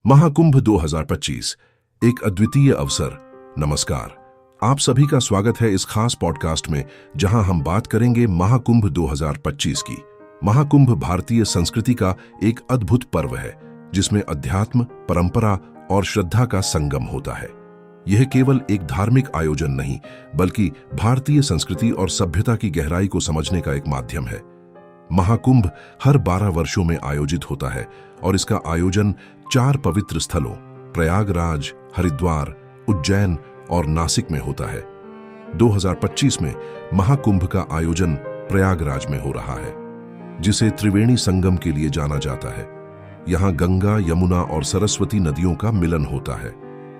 महाकुंभ 2025 एक अद्वितीय अवसर। नमस्कार, आप सभी का स्वागत है इस खास पॉडकास्ट में जहां हम बात करेंगे महाकुंभ 2025 की। महाकुंभ भारतीय संस्कृति का एक अद्भुत पर्व है जिसमें अध्यात्म, परंपरा और श्रद्धा का संगम होता है। यह केवल एक धार्मिक आयोजन नहीं बल्कि भारतीय संस्कृति और सभ्यता की गहराई को समझने का एक माध्यम है। महाकुंभ हर 12 वर्षों में आयोजित होता है और इसका आयोजन 4 पवित्र स्थलों प्रयागराज, हरिद्वार, उज्जैन और नासिक में होता है। 2025 में महाकुंभ का आयोजन प्रयागराज में हो रहा है, जिसे त्रिवेणी संगम के लिए जाना जाता है। यहाँ गंगा, यमुना और सरस्वती नदियों का मिलन होता है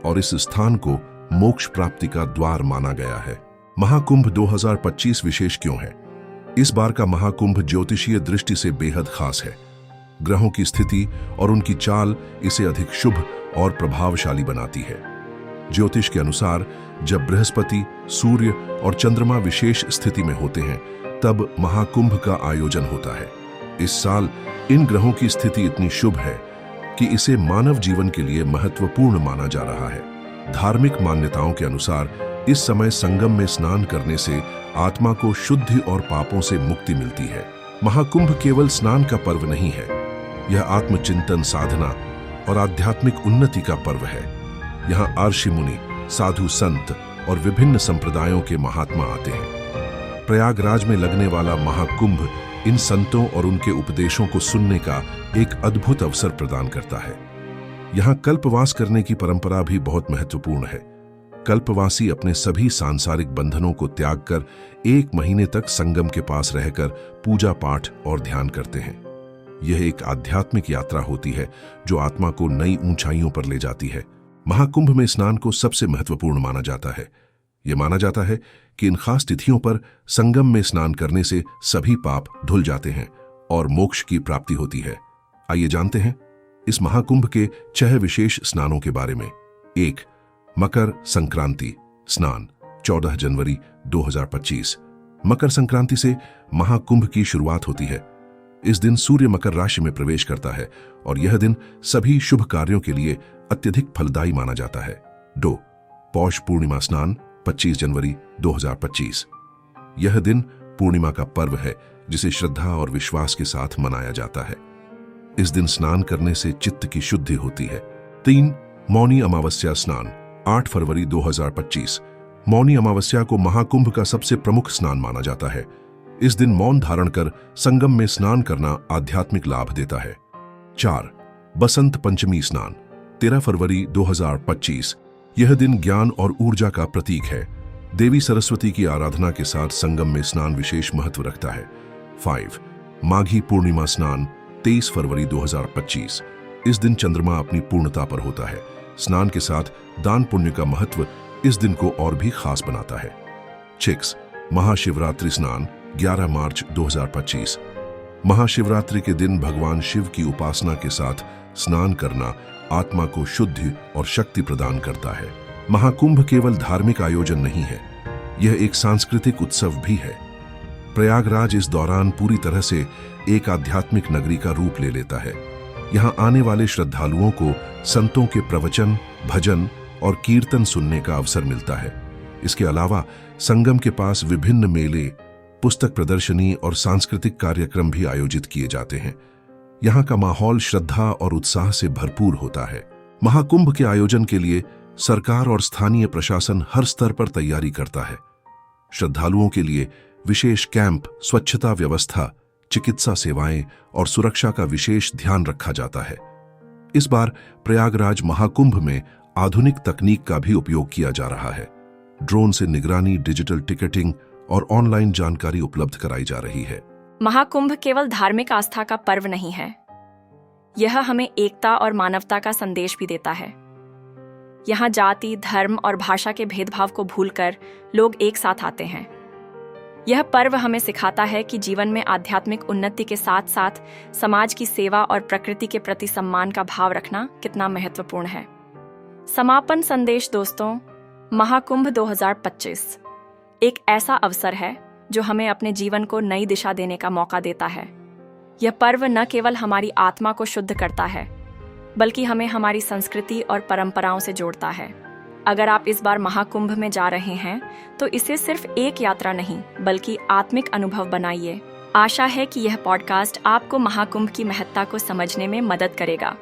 और इस स्थान को मोक्ष प्राप्ति का द्वार माना गया है। महाकुंभ 2025 विशेष क्यों है? इस बार का महाकुंभ ज्योतिषीय दृष्टि से बेहद खास है। ग्रहों की स्थिति और उनकी चाल इसे अधिक शुभ और प्रभावशाली बनाती है। ज्योतिष के अनुसार जब बृहस्पति, सूर्य और चंद्रमा विशेष स्थिति में होते हैं तब महाकुंभ का आयोजन होता है। इस साल इन ग्रहों की स्थिति इतनी शुभ है कि इसे मानव जीवन के लिए महत्वपूर्ण माना जा रहा है। धार्मिक मान्यताओं के अनुसार इस समय संगम में स्नान करने से आत्मा को शुद्धि और पापों से मुक्ति मिलती है। महाकुंभ केवल स्नान का पर्व नहीं है, यह आत्मचिंतन, साधना और आध्यात्मिक उन्नति का पर्व है। यहाँ ऋषि मुनि, साधु संत और विभिन्न संप्रदायों के महात्मा आते हैं। प्रयागराज में लगने वाला महाकुंभ इन संतों और उनके उपदेशों को सुनने का एक अद्भुत अवसर प्रदान करता है। यहाँ कल्पवास करने की परंपरा भी बहुत महत्वपूर्ण है। कल्पवासी अपने सभी सांसारिक बंधनों को त्याग कर 1 महीने तक संगम के पास रहकर पूजा पाठ और ध्यान करते हैं। यह एक आध्यात्मिक यात्रा होती है जो आत्मा को नई ऊंचाइयों पर ले जाती है। महाकुंभ में स्नान को सबसे महत्वपूर्ण माना जाता है। यह माना जाता है कि इन खास तिथियों पर संगम में स्नान करने से सभी पाप धुल जाते हैं और मोक्ष की प्राप्ति होती है। आइए जानते हैं इस महाकुंभ के 6 विशेष स्नानों के बारे में। 1. मकर संक्रांति स्नान 14 जनवरी 2025। मकर संक्रांति से महाकुंभ की शुरुआत होती है। इस दिन सूर्य मकर राशि में प्रवेश करता है और यह दिन सभी शुभ कार्यों के लिए अत्यधिक फलदायी माना जाता है। 2. पौष पूर्णिमा स्नान 25 जनवरी 2025। यह दिन पूर्णिमा का पर्व है जिसे श्रद्धा और विश्वास के साथ मनाया जाता है। इस दिन स्नान करने से चित्त की शुद्धि होती है। 3. मौनी अमावस्या स्नान 8 फरवरी 2025। मौनी अमावस्या को महाकुंभ का सबसे प्रमुख स्नान माना जाता है। इस दिन मौन धारण कर संगम में स्नान करना आध्यात्मिक लाभ देता है। 4. बसंत पंचमी स्नान 13 फरवरी 2025। यह दिन ज्ञान और ऊर्जा का प्रतीक है। देवी सरस्वती की आराधना के साथ संगम में स्नान विशेष महत्व रखता है। 5. माघी पूर्णिमा स्नान 23 फरवरी 2025। इस दिन चंद्रमा अपनी पूर्णता पर होता है। स्नान के साथ दान पुण्य का महत्व इस दिन को और भी खास बनाता है। 6. महाशिवरात्रि स्नान 11 मार्च 2025। महाशिवरात्रि के दिन भगवान शिव की उपासना के साथ स्नान करना आत्मा को शुद्धि और शक्ति प्रदान करता है। महाकुंभ केवल धार्मिक आयोजन नहीं है, यह एक सांस्कृतिक उत्सव भी है। प्रयागराज इस दौरान पूरी तरह से एक आध्यात्मिक नगरी का रूप ले लेता है। यहाँ आने वाले श्रद्धालुओं को संतों के प्रवचन, भजन और कीर्तन सुनने का अवसर मिलता है। इसके अलावा संगम के पास विभिन्न मेले, पुस्तक प्रदर्शनी और सांस्कृतिक कार्यक्रम भी आयोजित किए जाते हैं। यहाँ का माहौल श्रद्धा और उत्साह से भरपूर होता है। महाकुंभ के आयोजन के लिए सरकार और स्थानीय प्रशासन हर स्तर पर तैयारी करता है। श्रद्धालुओं के लिए विशेष कैंप, स्वच्छता व्यवस्था, चिकित्सा सेवाएं और सुरक्षा का विशेष ध्यान रखा जाता है। इस बार प्रयागराज महाकुंभ में आधुनिक तकनीक का भी उपयोग किया जा रहा है। ड्रोन से निगरानी, डिजिटल टिकटिंग और ऑनलाइन जानकारी उपलब्ध कराई जा रही है। महाकुंभ केवल धार्मिक आस्था का पर्व नहीं है, यह हमें एकता और मानवता का संदेश भी देता है। यहाँ जाति, धर्म और भाषा के भेदभाव को भूलकर लोग एक साथ आते हैं। यह पर्व हमें सिखाता है कि जीवन में आध्यात्मिक उन्नति के साथ साथ समाज की सेवा और प्रकृति के प्रति सम्मान का भाव रखना कितना महत्वपूर्ण है। समापन संदेश दोस्तों, महाकुंभ 2025 एक ऐसा अवसर है जो हमें अपने जीवन को नई दिशा देने का मौका देता है। यह पर्व न केवल हमारी आत्मा को शुद्ध करता है बल्कि हमें हमारी संस्कृति और परंपराओं से जोड़ता है। अगर आप इस बार महाकुंभ में जा रहे हैं तो इसे सिर्फ एक यात्रा नहीं बल्कि आत्मिक अनुभव बनाइए। आशा है कि यह पॉडकास्ट आपको महाकुंभ की महत्ता को समझने में मदद करेगा।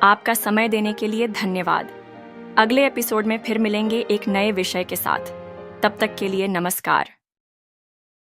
आपका समय देने के लिए धन्यवाद। अगले एपिसोड में फिर मिलेंगे एक नए विषय के साथ। तब तक के लिए नमस्कार।